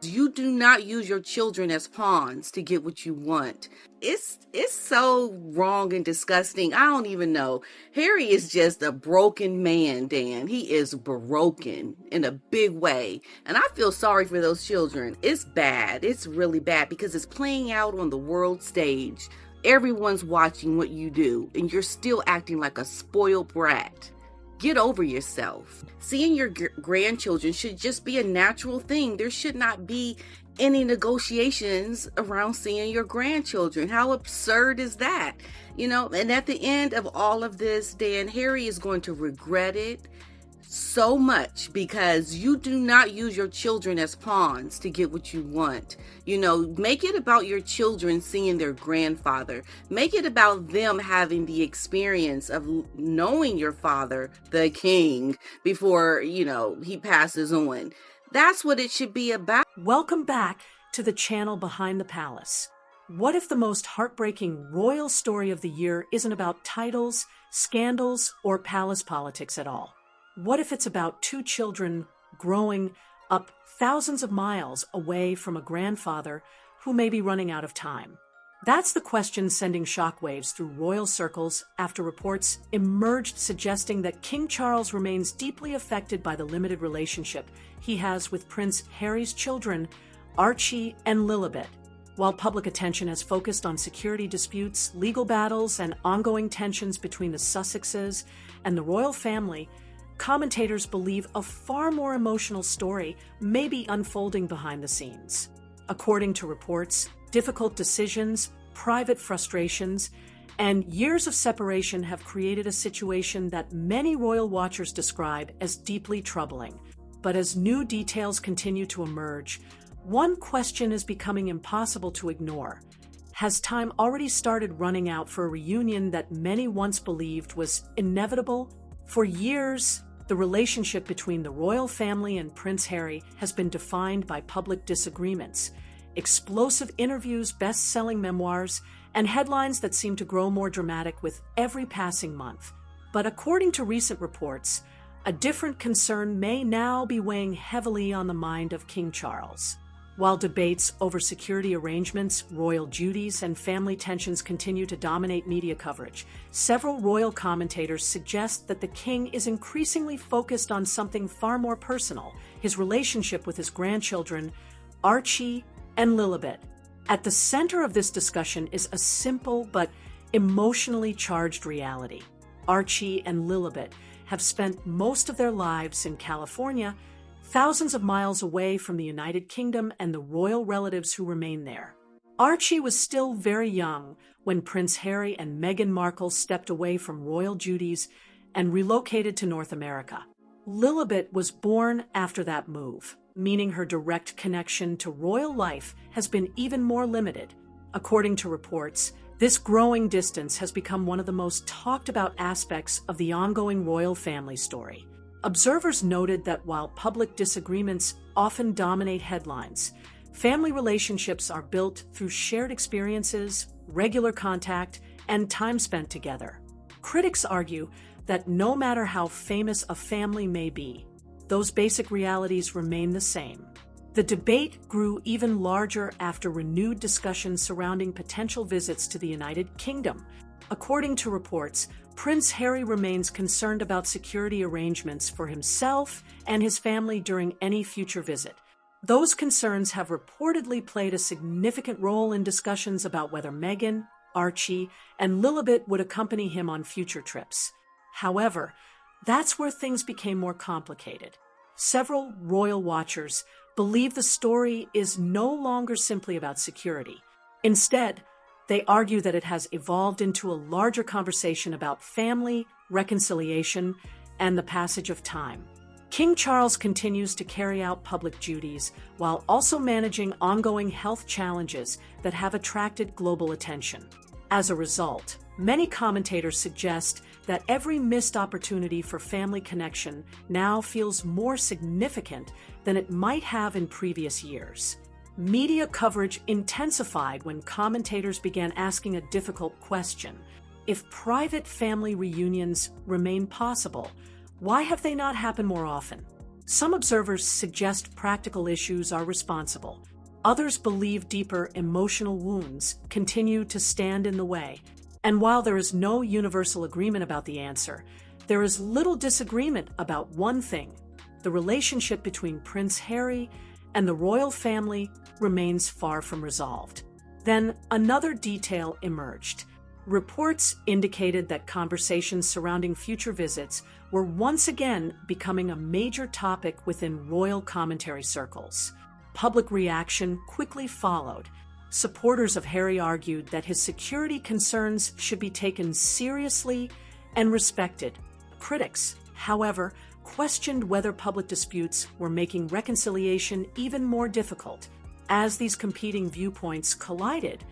You do not use your children as pawns to get what you want. It's so wrong and disgusting. I don't even know. Harry is just a broken man, Dan. He is broken in a big way. And I feel sorry for those children. It's bad. It's really bad because it's playing out on the world stage. Everyone's watching what you do, and you're still acting like a spoiled brat. Get over yourself. Seeing your grandchildren should just be a natural thing. There should not be any negotiations around seeing your grandchildren. How absurd is that? And at the end of all of this, Dan, Harry is going to regret it so much because you do not use your children as pawns to get what you want. Make it about your children seeing their grandfather. Make it about them having the experience of knowing your father, the king, before, he passes on. That's what it should be about. Welcome back to the channel Behind the Palace. What if the most heartbreaking royal story of the year isn't about titles, scandals, or palace politics at all? What if it's about two children growing up thousands of miles away from a grandfather who may be running out of time? That's the question sending shockwaves through royal circles after reports emerged suggesting that King Charles remains deeply affected by the limited relationship he has with Prince Harry's children, Archie and Lilibet. While public attention has focused on security disputes, legal battles, and ongoing tensions between the Sussexes and the royal family, commentators believe a far more emotional story may be unfolding behind the scenes. According to reports, difficult decisions, private frustrations, and years of separation have created a situation that many royal watchers describe as deeply troubling. But as new details continue to emerge, one question is becoming impossible to ignore. Has time already started running out for a reunion that many once believed was inevitable? For years, the relationship between the royal family and Prince Harry has been defined by public disagreements, explosive interviews, best-selling memoirs, and headlines that seem to grow more dramatic with every passing month. But according to recent reports, a different concern may now be weighing heavily on the mind of King Charles. While debates over security arrangements, royal duties, and family tensions continue to dominate media coverage, several royal commentators suggest that the king is increasingly focused on something far more personal: his relationship with his grandchildren, Archie and Lilibet. At the center of this discussion is a simple but emotionally charged reality. Archie and Lilibet have spent most of their lives in California, thousands of miles away from the United Kingdom and the royal relatives who remain there. Archie was still very young when Prince Harry and Meghan Markle stepped away from royal duties and relocated to North America. Lilibet was born after that move, meaning her direct connection to royal life has been even more limited. According to reports, this growing distance has become one of the most talked about aspects of the ongoing royal family story. Observers noted that while public disagreements often dominate headlines, family relationships are built through shared experiences, regular contact, and time spent together. Critics argue that no matter how famous a family may be, those basic realities remain the same. The debate grew even larger after renewed discussions surrounding potential visits to the United Kingdom. According to reports, Prince Harry remains concerned about security arrangements for himself and his family during any future visit. Those concerns have reportedly played a significant role in discussions about whether Meghan, Archie, and Lilibet would accompany him on future trips. However, that's where things became more complicated. Several royal watchers believe the story is no longer simply about security. Instead, they argue that it has evolved into a larger conversation about family, reconciliation, and the passage of time. King Charles continues to carry out public duties while also managing ongoing health challenges that have attracted global attention. As a result, many commentators suggest that every missed opportunity for family connection now feels more significant than it might have in previous years. Media coverage intensified when commentators began asking a difficult question. If private family reunions remain possible, why have they not happened more often? Some observers suggest practical issues are responsible. Others believe deeper emotional wounds continue to stand in the way. And while there is no universal agreement about the answer, there is little disagreement about one thing: the relationship between Prince Harry and the royal family remains far from resolved. Then another detail emerged. Reports indicated that conversations surrounding future visits were once again becoming a major topic within royal commentary circles. Public reaction quickly followed. Supporters of Harry argued that his security concerns should be taken seriously and respected. Critics, however, questioned whether public disputes were making reconciliation even more difficult. As these competing viewpoints collided,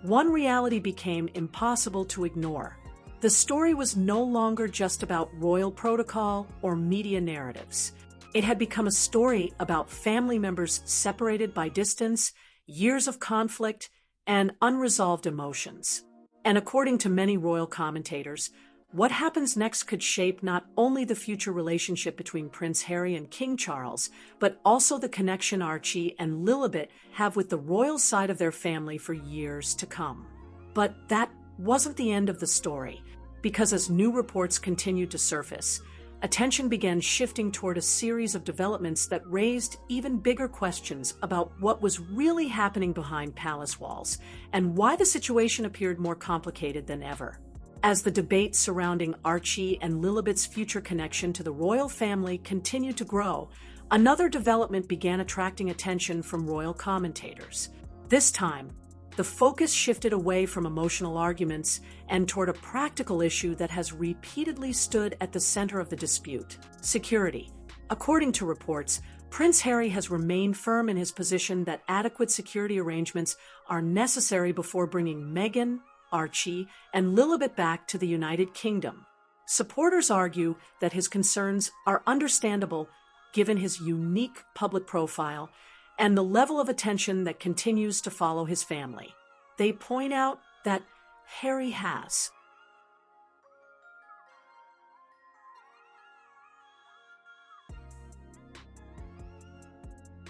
one reality became impossible to ignore. The story was no longer just about royal protocol or media narratives. It had become a story about family members separated by distance, years of conflict, and unresolved emotions. And according to many royal commentators, what happens next could shape not only the future relationship between Prince Harry and King Charles, but also the connection Archie and Lilibet have with the royal side of their family for years to come. But that wasn't the end of the story, because as new reports continued to surface, attention began shifting toward a series of developments that raised even bigger questions about what was really happening behind palace walls and why the situation appeared more complicated than ever. As the debate surrounding Archie and Lilibet's future connection to the royal family continued to grow, another development began attracting attention from royal commentators. This time, the focus shifted away from emotional arguments and toward a practical issue that has repeatedly stood at the center of the dispute: security. According to reports, Prince Harry has remained firm in his position that adequate security arrangements are necessary before bringing Meghan, Archie, and Lilibet back to the United Kingdom. Supporters argue that his concerns are understandable given his unique public profile and the level of attention that continues to follow his family. They point out that Harry has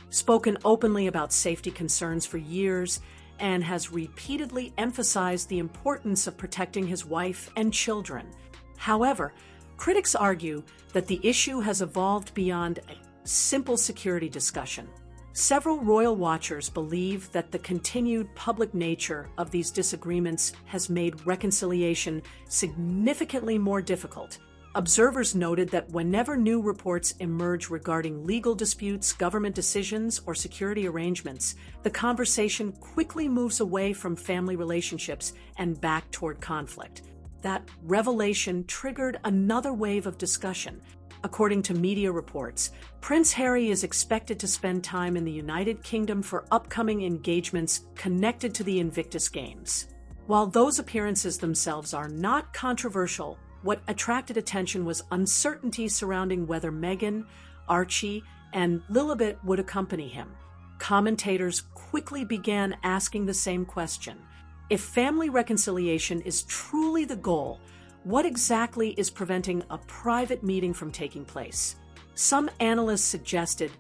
spoken openly about safety concerns for years and has repeatedly emphasized the importance of protecting his wife and children. However, critics argue that the issue has evolved beyond a simple security discussion. Several royal watchers believe that the continued public nature of these disagreements has made reconciliation significantly more difficult. Observers noted that whenever new reports emerge regarding legal disputes, government decisions, or security arrangements, the conversation quickly moves away from family relationships and back toward conflict. That revelation triggered another wave of discussion. According to media reports, Prince Harry is expected to spend time in the United Kingdom for upcoming engagements connected to the Invictus Games. While those appearances themselves are not controversial, what attracted attention was uncertainty surrounding whether Meghan, Archie, and Lilibet would accompany him. Commentators quickly began asking the same question: if family reconciliation is truly the goal, what exactly is preventing a private meeting from taking place? Some analysts suggested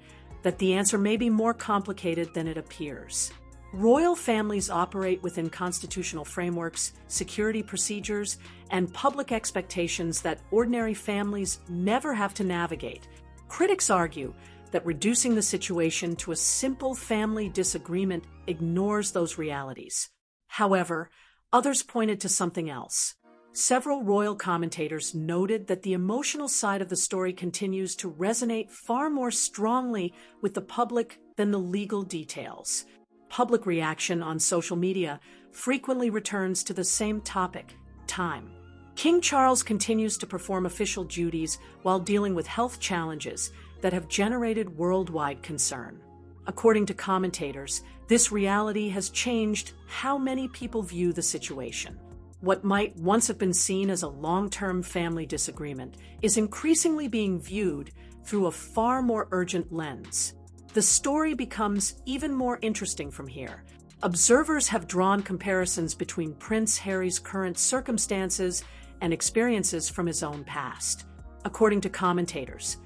that the answer may be more complicated than it appears. Royal families operate within constitutional frameworks, security procedures, and public expectations that ordinary families never have to navigate. Critics argue that reducing the situation to a simple family disagreement ignores those realities. However, others pointed to something else. Several royal commentators noted that the emotional side of the story continues to resonate far more strongly with the public than the legal details. Public reaction on social media frequently returns to the same topic: time. King Charles continues to perform official duties while dealing with health challenges that have generated worldwide concern. According to commentators, this reality has changed how many people view the situation. What might once have been seen as a long-term family disagreement is increasingly being viewed through a far more urgent lens. The story becomes even more interesting from here. Observers have drawn comparisons between Prince Harry's current circumstances and experiences from his own past. According to commentators,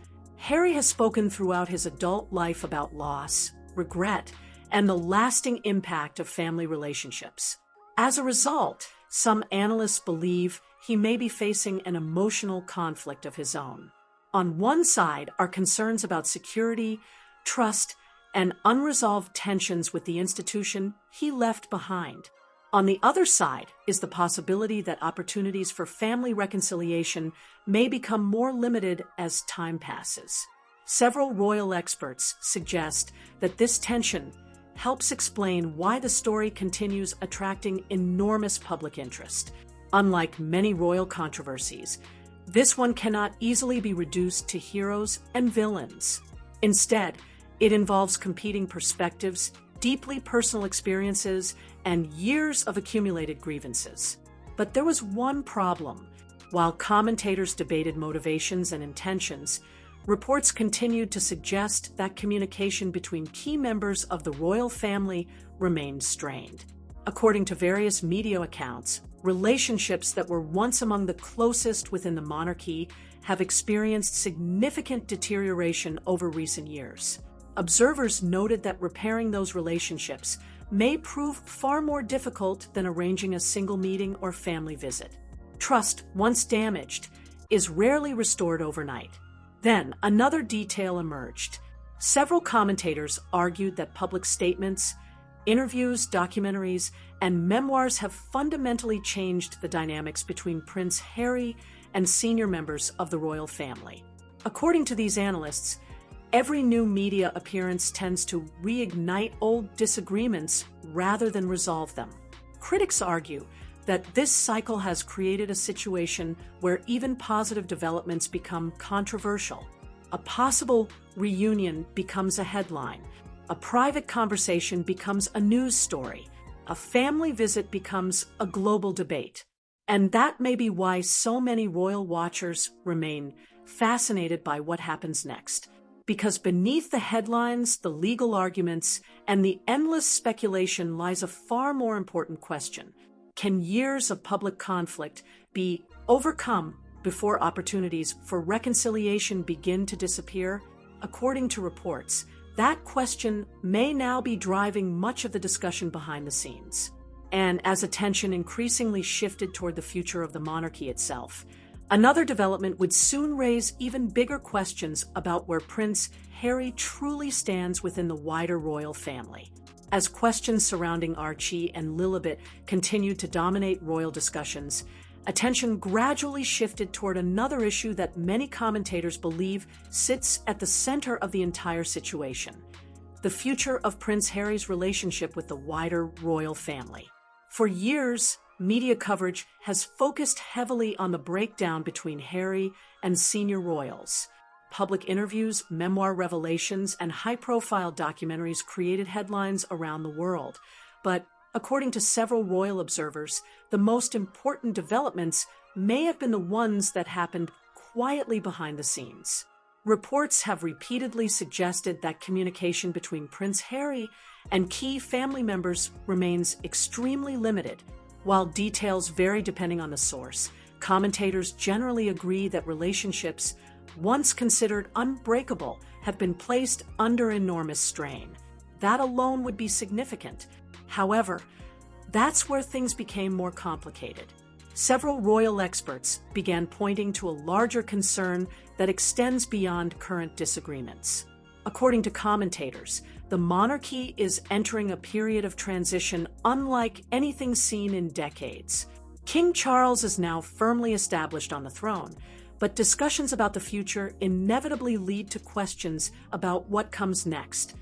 Harry has spoken throughout his adult life about loss, regret, and the lasting impact of family relationships. As a result, some analysts believe he may be facing an emotional conflict of his own. On one side are concerns about security, trust, and unresolved tensions with the institution he left behind. On the other side is the possibility that opportunities for family reconciliation may become more limited as time passes. Several royal experts suggest that this tension helps explain why the story continues attracting enormous public interest. Unlike many royal controversies, this one cannot easily be reduced to heroes and villains. Instead, it involves competing perspectives, deeply personal experiences, and years of accumulated grievances. But there was one problem. While commentators debated motivations and intentions, reports continued to suggest that communication between key members of the royal family remained strained. According to various media accounts, relationships that were once among the closest within the monarchy have experienced significant deterioration over recent years. Observers noted that repairing those relationships may prove far more difficult than arranging a single meeting or family visit. Trust, once damaged, is rarely restored overnight. Then, another detail emerged. Several commentators argued that public statements, interviews, documentaries, and memoirs have fundamentally changed the dynamics between Prince Harry and senior members of the royal family. According to these analysts, every new media appearance tends to reignite old disagreements rather than resolve them. Critics argue that this cycle has created a situation where even positive developments become controversial. A possible reunion becomes a headline. A private conversation becomes a news story. A family visit becomes a global debate. And that may be why so many royal watchers remain fascinated by what happens next. Because beneath the headlines, the legal arguments, and the endless speculation lies a far more important question. Can years of public conflict be overcome before opportunities for reconciliation begin to disappear? According to reports, that question may now be driving much of the discussion behind the scenes. And as attention increasingly shifted toward the future of the monarchy itself, another development would soon raise even bigger questions about where Prince Harry truly stands within the wider royal family. As questions surrounding Archie and Lilibet continued to dominate royal discussions, attention gradually shifted toward another issue that many commentators believe sits at the center of the entire situation: the future of Prince Harry's relationship with the wider royal family. For years, media coverage has focused heavily on the breakdown between Harry and senior royals. Public interviews, memoir revelations, and high-profile documentaries created headlines around the world. But according to several royal observers, the most important developments may have been the ones that happened quietly behind the scenes. Reports have repeatedly suggested that communication between Prince Harry and key family members remains extremely limited. While details vary depending on the source, commentators generally agree that relationships, once considered unbreakable, have been placed under enormous strain. That alone would be significant. However, that's where things became more complicated. Several royal experts began pointing to a larger concern that extends beyond current disagreements. According to commentators, the monarchy is entering a period of transition unlike anything seen in decades. King Charles is now firmly established on the throne, but discussions about the future inevitably lead to questions about what comes next.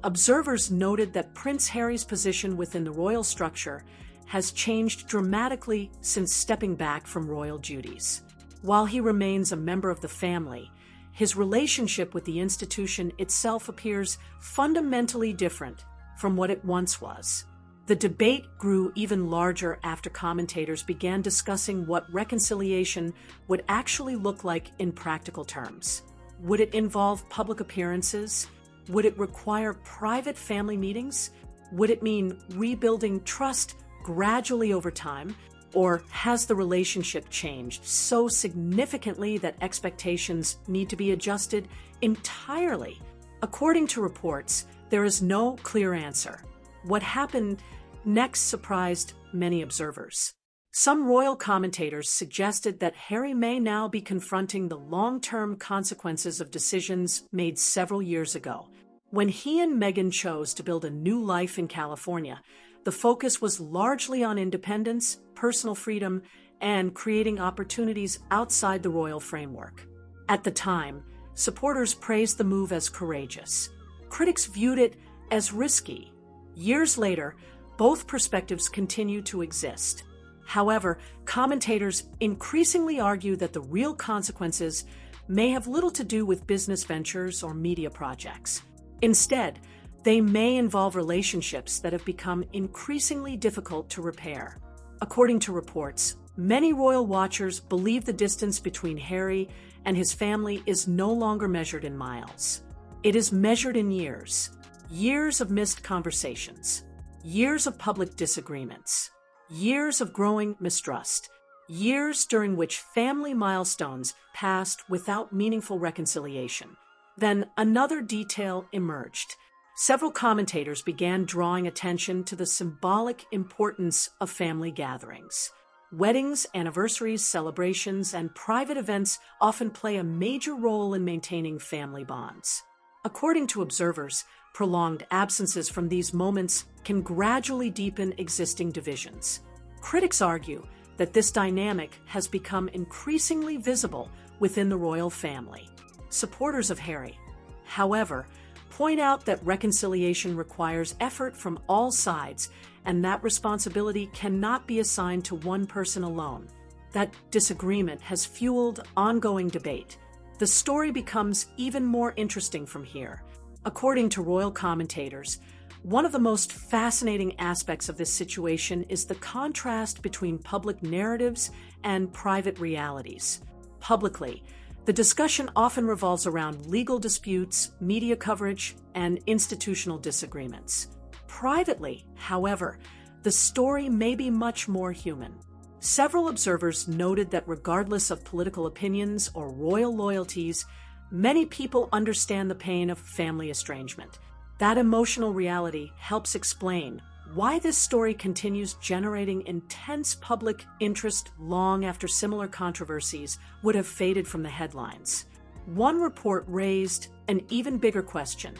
Observers noted that Prince Harry's position within the royal structure has changed dramatically since stepping back from royal duties. While he remains a member of the family, his relationship with the institution itself appears fundamentally different from what it once was. The debate grew even larger after commentators began discussing what reconciliation would actually look like in practical terms. Would it involve public appearances? Would it require private family meetings? Would it mean rebuilding trust gradually over time? Or has the relationship changed so significantly that expectations need to be adjusted entirely? According to reports, there is no clear answer. What happened next surprised many observers. Some royal commentators suggested that Harry may now be confronting the long-term consequences of decisions made several years ago. When he and Meghan chose to build a new life in California, the focus was largely on independence, personal freedom, and creating opportunities outside the royal framework. At the time, supporters praised the move as courageous. Critics viewed it as risky. Years later, both perspectives continue to exist. However, commentators increasingly argue that the real consequences may have little to do with business ventures or media projects. Instead, they may involve relationships that have become increasingly difficult to repair. According to reports, many royal watchers believe the distance between Harry and his family is no longer measured in miles. It is measured in years. Years of missed conversations. Years of public disagreements. Years of growing mistrust. Years during which family milestones passed without meaningful reconciliation. Then another detail emerged. Several commentators began drawing attention to the symbolic importance of family gatherings. Weddings, anniversaries, celebrations, and private events often play a major role in maintaining family bonds. According to observers, prolonged absences from these moments can gradually deepen existing divisions. Critics argue that this dynamic has become increasingly visible within the royal family. Supporters of Harry, however, point out that reconciliation requires effort from all sides and that responsibility cannot be assigned to one person alone. That disagreement has fueled ongoing debate. The story becomes even more interesting from here. According to royal commentators, one of the most fascinating aspects of this situation is the contrast between public narratives and private realities. Publicly, the discussion often revolves around legal disputes, media coverage, and institutional disagreements. Privately, however, the story may be much more human. Several observers noted that regardless of political opinions or royal loyalties, many people understand the pain of family estrangement. That emotional reality helps explain why this story continues generating intense public interest long after similar controversies would have faded from the headlines. One report raised an even bigger question.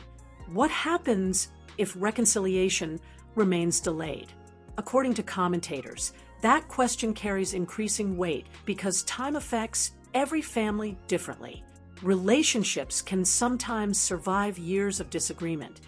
What happens if reconciliation remains delayed? According to commentators, that question carries increasing weight because time affects every family differently. Relationships can sometimes survive years of disagreement,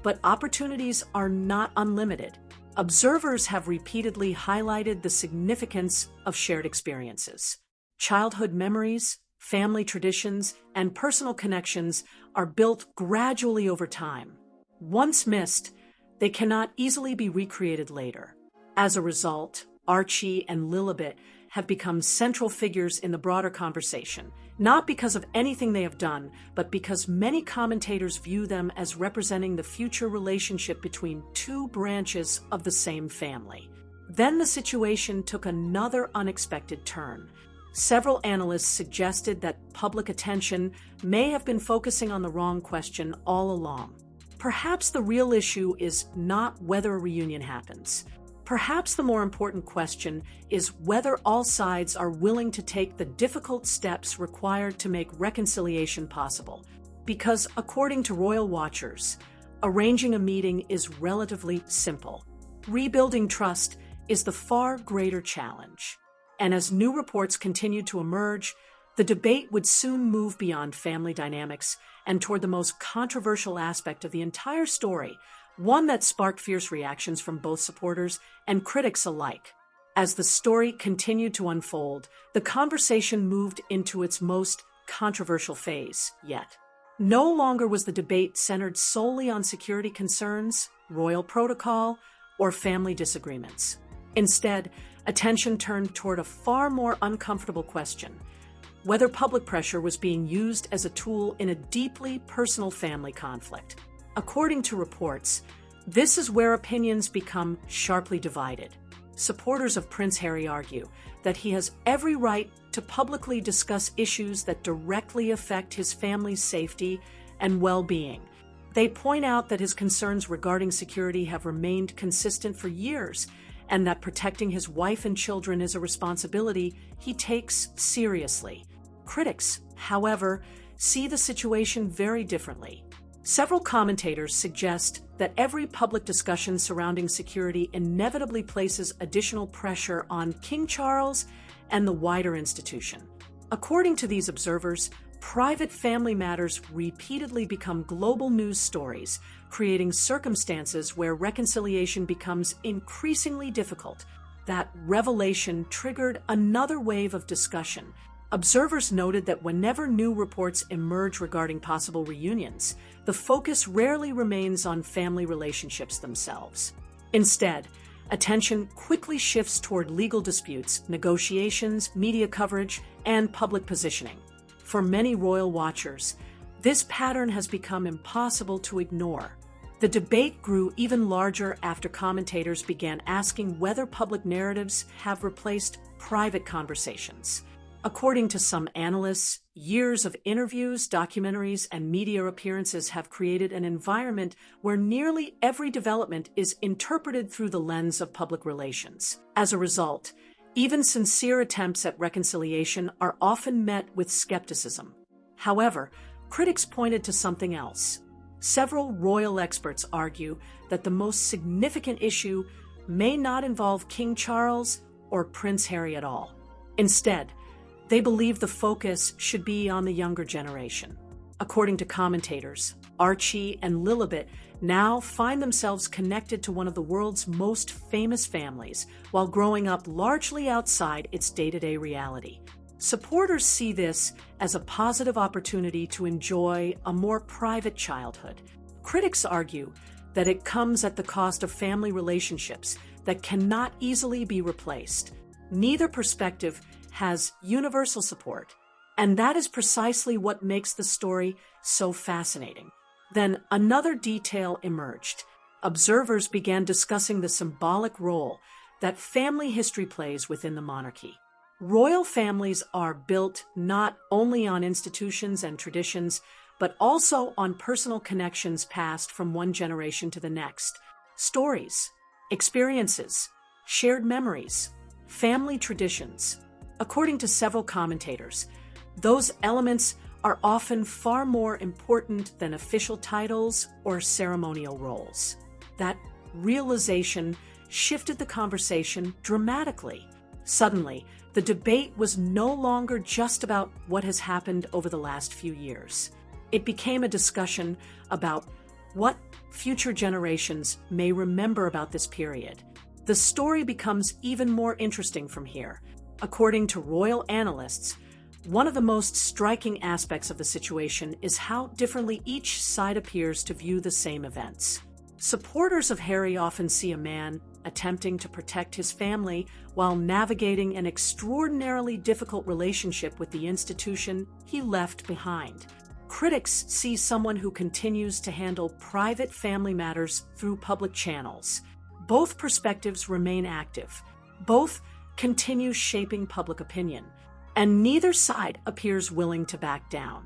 but opportunities are not unlimited. Observers have repeatedly highlighted the significance of shared experiences. Childhood memories, family traditions, and personal connections are built gradually over time. Once missed, they cannot easily be recreated later. As a result, Archie and Lilibet have become central figures in the broader conversation, not because of anything they have done, but because many commentators view them as representing the future relationship between two branches of the same family. Then the situation took another unexpected turn. Several analysts suggested that public attention may have been focusing on the wrong question all along. Perhaps the real issue is not whether a reunion happens. Perhaps the more important question is whether all sides are willing to take the difficult steps required to make reconciliation possible. Because, according to royal watchers, arranging a meeting is relatively simple. Rebuilding trust is the far greater challenge. And as new reports continue to emerge, the debate would soon move beyond family dynamics and toward the most controversial aspect of the entire story, one that sparked fierce reactions from both supporters and critics alike. As the story continued to unfold, the conversation moved into its most controversial phase yet. No longer was the debate centered solely on security concerns, royal protocol, or family disagreements. Instead, attention turned toward a far more uncomfortable question: whether public pressure was being used as a tool in a deeply personal family conflict. According to reports, this is where opinions become sharply divided. Supporters of Prince Harry argue that he has every right to publicly discuss issues that directly affect his family's safety and well-being. They point out that his concerns regarding security have remained consistent for years, and that protecting his wife and children is a responsibility he takes seriously. Critics, however, see the situation very differently. Several commentators suggest that every public discussion surrounding security inevitably places additional pressure on King Charles and the wider institution. According to these observers, private family matters repeatedly become global news stories, creating circumstances where reconciliation becomes increasingly difficult. That revelation triggered another wave of discussion. Observers noted that whenever new reports emerge regarding possible reunions, the focus rarely remains on family relationships themselves. Instead, attention quickly shifts toward legal disputes, negotiations, media coverage, and public positioning. For many royal watchers, this pattern has become impossible to ignore. The debate grew even larger after commentators began asking whether public narratives have replaced private conversations. According to some analysts, years of interviews, documentaries, and media appearances have created an environment where nearly every development is interpreted through the lens of public relations. As a result, even sincere attempts at reconciliation are often met with skepticism. However, critics pointed to something else. Several royal experts argue that the most significant issue may not involve King Charles or Prince Harry at all. Instead, they believe the focus should be on the younger generation. According to commentators, Archie and Lilibet now find themselves connected to one of the world's most famous families while growing up largely outside its day-to-day reality. Supporters see this as a positive opportunity to enjoy a more private childhood. Critics argue that it comes at the cost of family relationships that cannot easily be replaced. Neither perspective has universal support, and that is precisely what makes the story so fascinating. Then another detail emerged. Observers began discussing the symbolic role that family history plays within the monarchy. Royal families are built not only on institutions and traditions, but also on personal connections passed from one generation to the next. Stories, experiences, shared memories, family traditions. According to several commentators, those elements are often far more important than official titles or ceremonial roles. That realization shifted the conversation dramatically. Suddenly, the debate was no longer just about what has happened over the last few years. It became a discussion about what future generations may remember about this period. The story becomes even more interesting from here. According to royal analysts, one of the most striking aspects of the situation is how differently each side appears to view the same events. Supporters of Harry often see a man attempting to protect his family while navigating an extraordinarily difficult relationship with the institution he left behind. Critics see someone who continues to handle private family matters through public channels. Both perspectives remain active. Both continue shaping public opinion, and neither side appears willing to back down.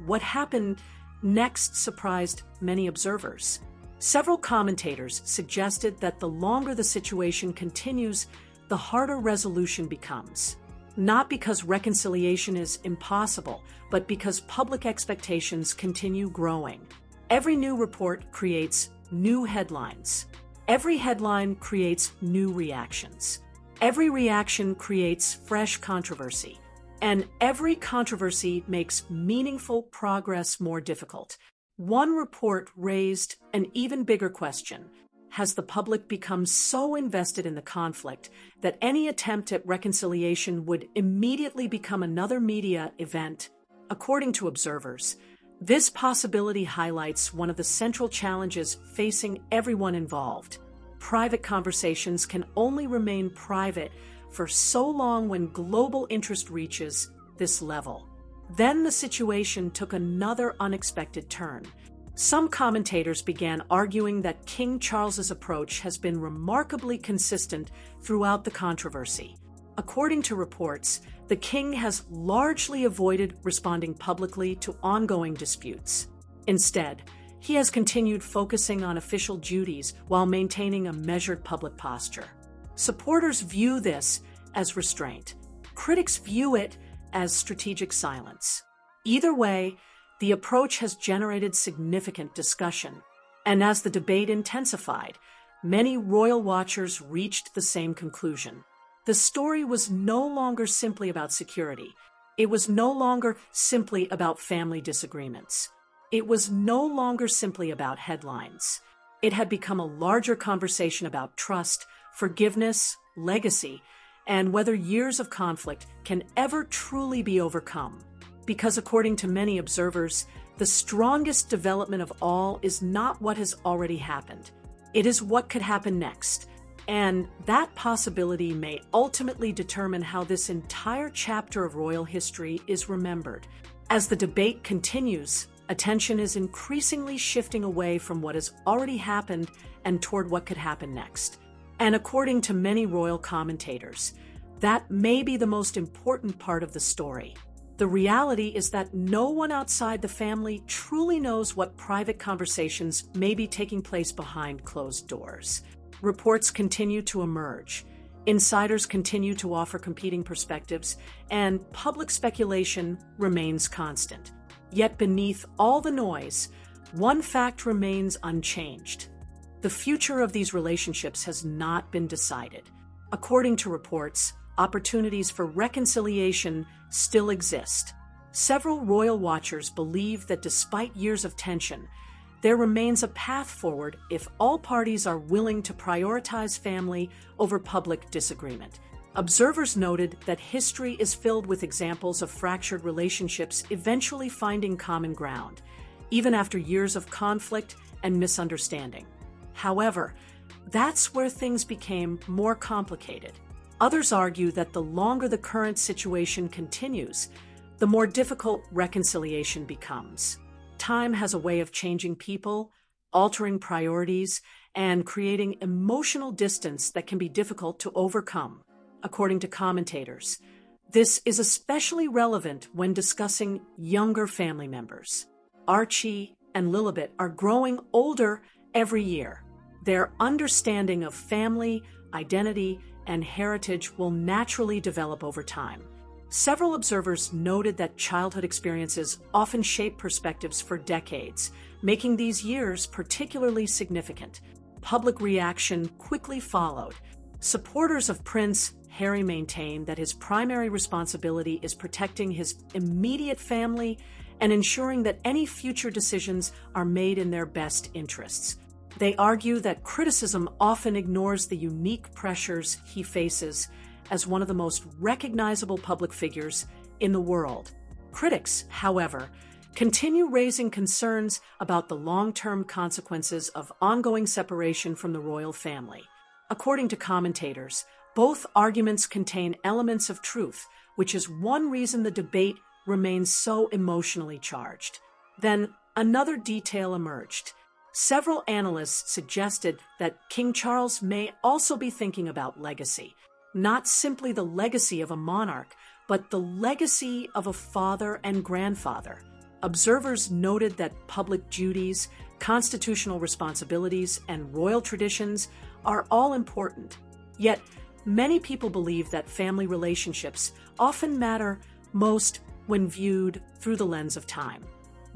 What happened next surprised many observers. Several commentators suggested that the longer the situation continues, the harder resolution becomes. Not because reconciliation is impossible, but because public expectations continue growing. Every new report creates new headlines. Every headline creates new reactions. Every reaction creates fresh controversy. And every controversy makes meaningful progress more difficult. One report raised an even bigger question. Has the public become so invested in the conflict that any attempt at reconciliation would immediately become another media event? According to observers, this possibility highlights one of the central challenges facing everyone involved. Private conversations can only remain private for so long when global interest reaches this level. Then the situation took another unexpected turn. Some commentators began arguing that King Charles's approach has been remarkably consistent throughout the controversy. According to reports, the king has largely avoided responding publicly to ongoing disputes. Instead, he has continued focusing on official duties while maintaining a measured public posture. Supporters view this as restraint. Critics view it as strategic silence. Either way, the approach has generated significant discussion, and as the debate intensified, many royal watchers reached the same conclusion. The story was no longer simply about security. It was no longer simply about family disagreements. It was no longer simply about headlines. It had become a larger conversation about trust, forgiveness, legacy, and whether years of conflict can ever truly be overcome. Because according to many observers, the strongest development of all is not what has already happened. It is what could happen next. And that possibility may ultimately determine how this entire chapter of royal history is remembered. As the debate continues, attention is increasingly shifting away from what has already happened and toward what could happen next. And according to many royal commentators, that may be the most important part of the story. The reality is that no one outside the family truly knows what private conversations may be taking place behind closed doors. Reports continue to emerge. Insiders continue to offer competing perspectives, and public speculation remains constant. Yet beneath all the noise, one fact remains unchanged. The future of these relationships has not been decided. According to reports, opportunities for reconciliation still exist. Several royal watchers believe that despite years of tension, there remains a path forward if all parties are willing to prioritize family over public disagreement. Observers noted that history is filled with examples of fractured relationships eventually finding common ground, even after years of conflict and misunderstanding. However, that's where things became more complicated. Others argue that the longer the current situation continues, the more difficult reconciliation becomes. Time has a way of changing people, altering priorities, and creating emotional distance that can be difficult to overcome. According to commentators, this is especially relevant when discussing younger family members. Archie and Lilibet are growing older every year. Their understanding of family, identity, and heritage will naturally develop over time. Several observers noted that childhood experiences often shape perspectives for decades, making these years particularly significant. Public reaction quickly followed. Supporters of Prince Harry maintain that his primary responsibility is protecting his immediate family and ensuring that any future decisions are made in their best interests. They argue that criticism often ignores the unique pressures he faces as one of the most recognizable public figures in the world. Critics, however, continue raising concerns about the long-term consequences of ongoing separation from the royal family. According to commentators, both arguments contain elements of truth, which is one reason the debate remains so emotionally charged. Then another detail emerged. Several analysts suggested that King Charles may also be thinking about legacy, not simply the legacy of a monarch, but the legacy of a father and grandfather. Observers noted that public duties, constitutional responsibilities, and royal traditions are all important. Yet, many people believe that family relationships often matter most when viewed through the lens of time.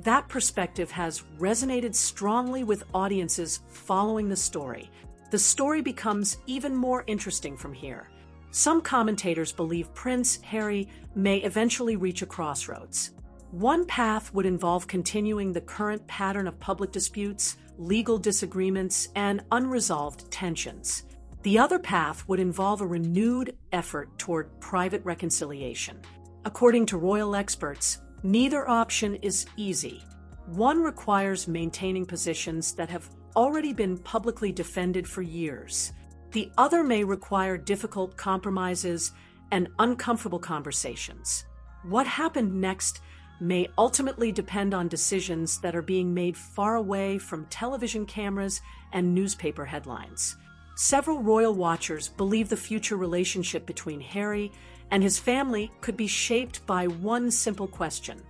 That perspective has resonated strongly with audiences following the story. The story becomes even more interesting from here. Some commentators believe Prince Harry may eventually reach a crossroads. One path would involve continuing the current pattern of public disputes, legal disagreements, and unresolved tensions. The other path would involve a renewed effort toward private reconciliation. According to royal experts, neither option is easy. One requires maintaining positions that have already been publicly defended for years. The other may require difficult compromises and uncomfortable conversations. What happened next may ultimately depend on decisions that are being made far away from television cameras and newspaper headlines. Several royal watchers believe the future relationship between Harry and his family could be shaped by one simple question: